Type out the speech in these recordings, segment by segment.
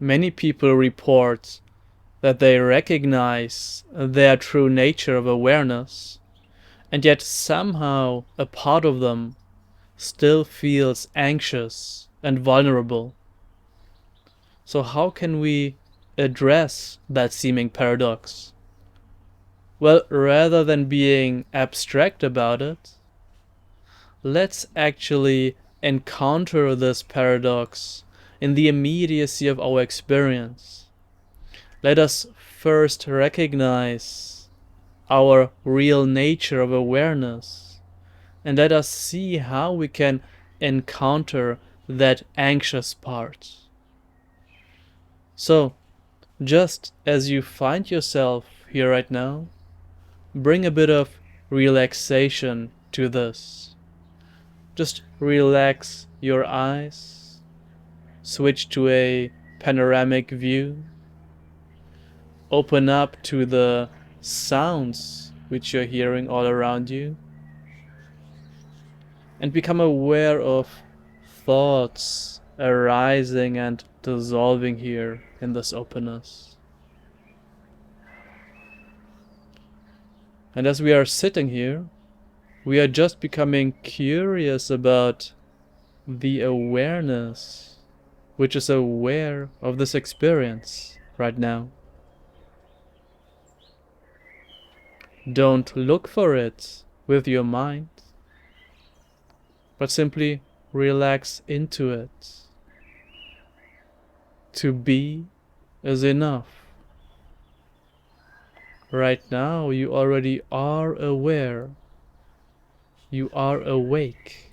Many people report that they recognize their true nature of awareness, and yet somehow a part of them still feels anxious and vulnerable. So how can we address that seeming paradox? Well, rather than being abstract about it, let's actually encounter this paradox in the immediacy of our experience. Let us first recognize our real nature of awareness, and let us see how we can encounter that anxious part. So, just as you find yourself here right now, bring a bit of relaxation to this. Just relax your eyes, switch to a panoramic view, open up to the sounds which you're hearing all around you, and become aware of thoughts arising and dissolving here in this openness. And as we are sitting here, we are just becoming curious about the awareness which is aware of this experience right now. Don't look for it with your mind, but simply relax into it. To be is enough. Right now you already are aware. You are awake.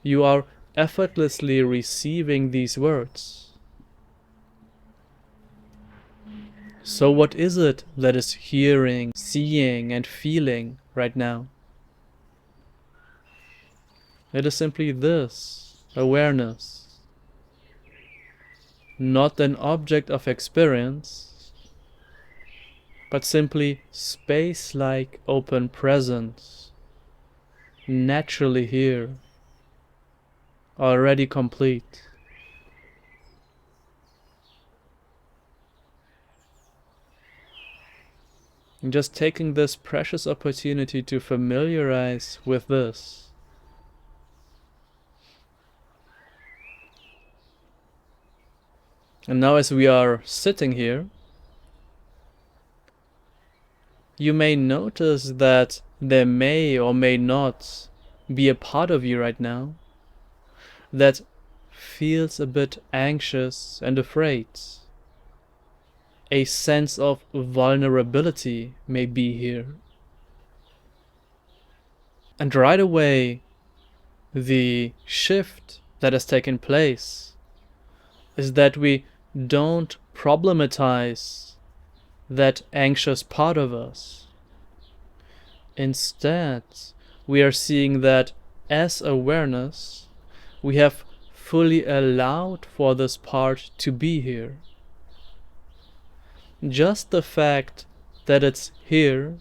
You are effortlessly receiving these words. So what is it that is hearing, seeing, and feeling right now? It is simply this awareness, not an object of experience, but simply space-like open presence, naturally here, already complete. And just taking this precious opportunity to familiarize with this. And now as we are sitting here, you may notice that there may or may not be a part of you right now that feels a bit anxious and afraid. A sense of vulnerability may be here. And right away, the shift that has taken place is that we don't problematize that anxious part of us. Instead, we are seeing that as awareness, we have fully allowed for this part to be here. Just the fact that it's here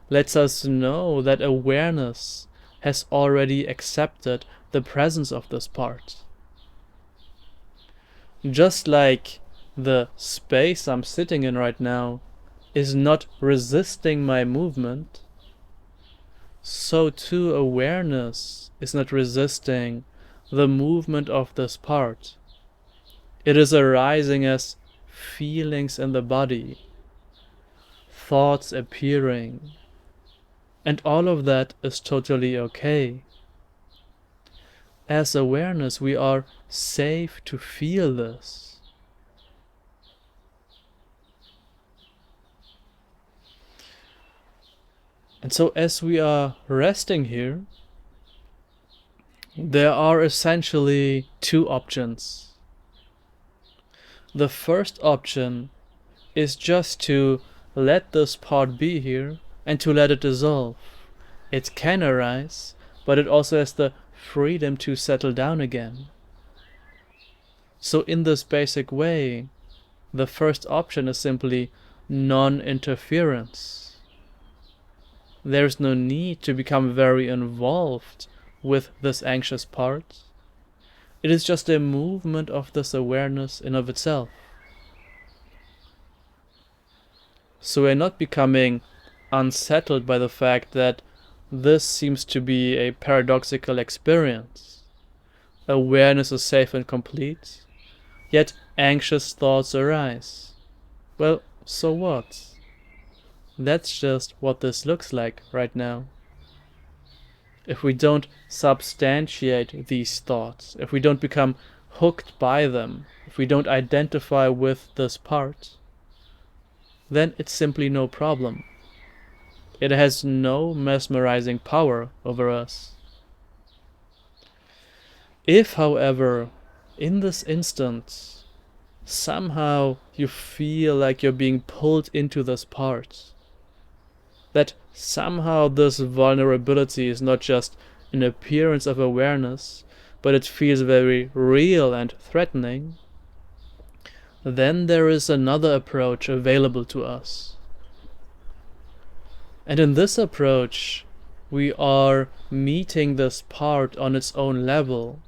lets us know that awareness has already accepted the presence of this part. Just like the space I'm sitting in right now is not resisting my movement, so too awareness is not resisting the movement of this part. It is arising as feelings in the body, thoughts appearing, and all of that is totally okay. As awareness, we are safe to feel this. And so as we are resting here, there are essentially two options. The first option is just to let this part be here and to let it dissolve. It can arise, but it also has the freedom to settle down again. So in this basic way, the first option is simply non-interference. There's no need to become very involved with this anxious part. It is just a movement of this awareness in of itself. So we're not becoming unsettled by the fact that this seems to be a paradoxical experience. Awareness is safe and complete, yet anxious thoughts arise. Well, so what? That's just what this looks like right now. If we don't substantiate these thoughts, if we don't become hooked by them, if we don't identify with this part, then it's simply no problem. It has no mesmerizing power over us. If, however, in this instance, somehow you feel like you're being pulled into this part, that somehow this vulnerability is not just an appearance of awareness, but it feels very real and threatening, then there is another approach available to us. And in this approach, we are meeting this part on its own level,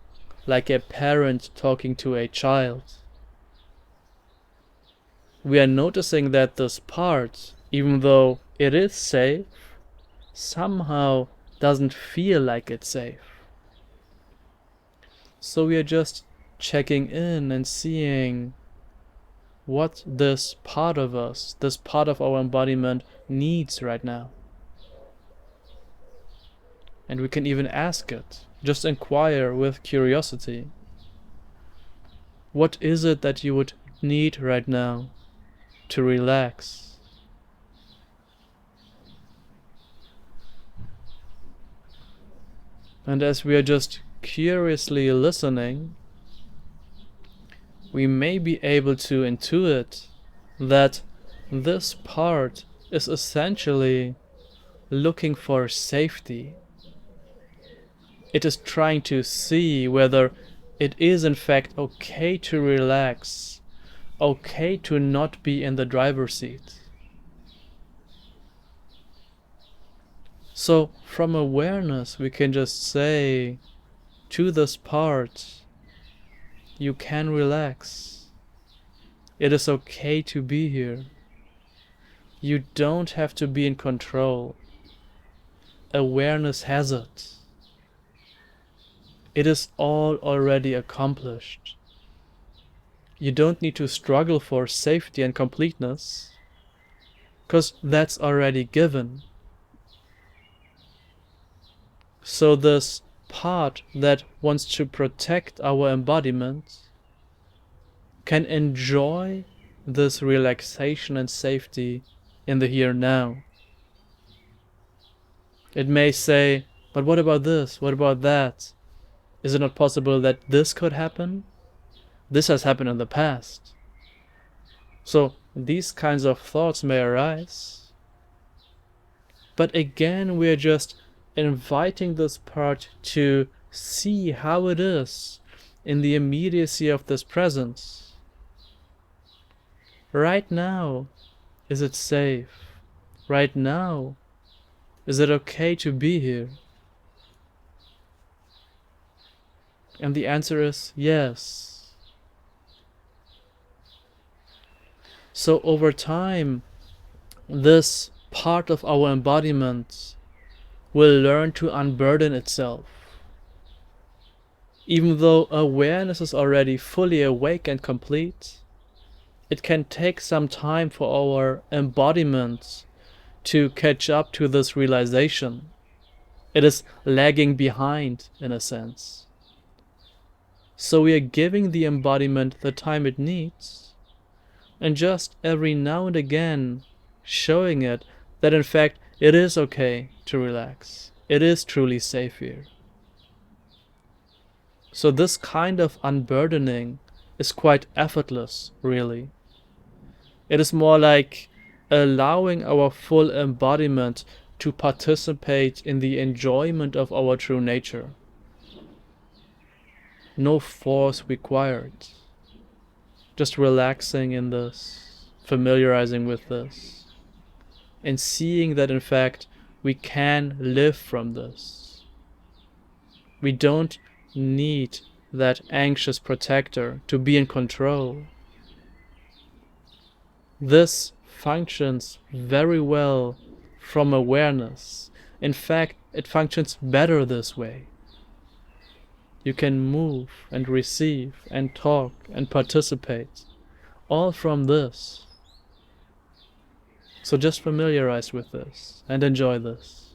like a parent talking to a child. We are noticing that this part, even though it is safe, somehow doesn't feel like it's safe. So we are just checking in and seeing what this part of us, this part of our embodiment needs right now. And we can even ask it, just inquire with curiosity. What is it that you would need right now to relax? And as we are just curiously listening, we may be able to intuit that this part is essentially looking for safety. It is trying to see whether it is in fact okay to relax, okay to not be in the driver's seat. So from awareness we can just say to this part, you can relax. It is okay to be here. You don't have to be in control. Awareness has it. It is all already accomplished. You don't need to struggle for safety and completeness, because that's already given. So this part that wants to protect our embodiment can enjoy this relaxation and safety in the here and now. It may say, but what about this? What about that? Is it not possible that this could happen? This has happened in the past. So these kinds of thoughts may arise. But again, we're just inviting this part to see how it is in the immediacy of this presence. Right now, is it safe? Right now, is it okay to be here? And the answer is yes. So over time, this part of our embodiment will learn to unburden itself. Even though awareness is already fully awake and complete, it can take some time for our embodiment to catch up to this realization. It is lagging behind, in a sense. So we are giving the embodiment the time it needs, and just every now and again showing it that in fact it is okay to relax. It is truly safe here. So this kind of unburdening is quite effortless, really. It is more like allowing our full embodiment to participate in the enjoyment of our true nature. No force required. Just relaxing in this, familiarizing with this, and seeing that in fact we can live from this. We don't need that anxious protector to be in control. This functions very well from awareness. In fact, it functions better this way. You can move and receive and talk and participate, all from this. So just familiarize with this and enjoy this.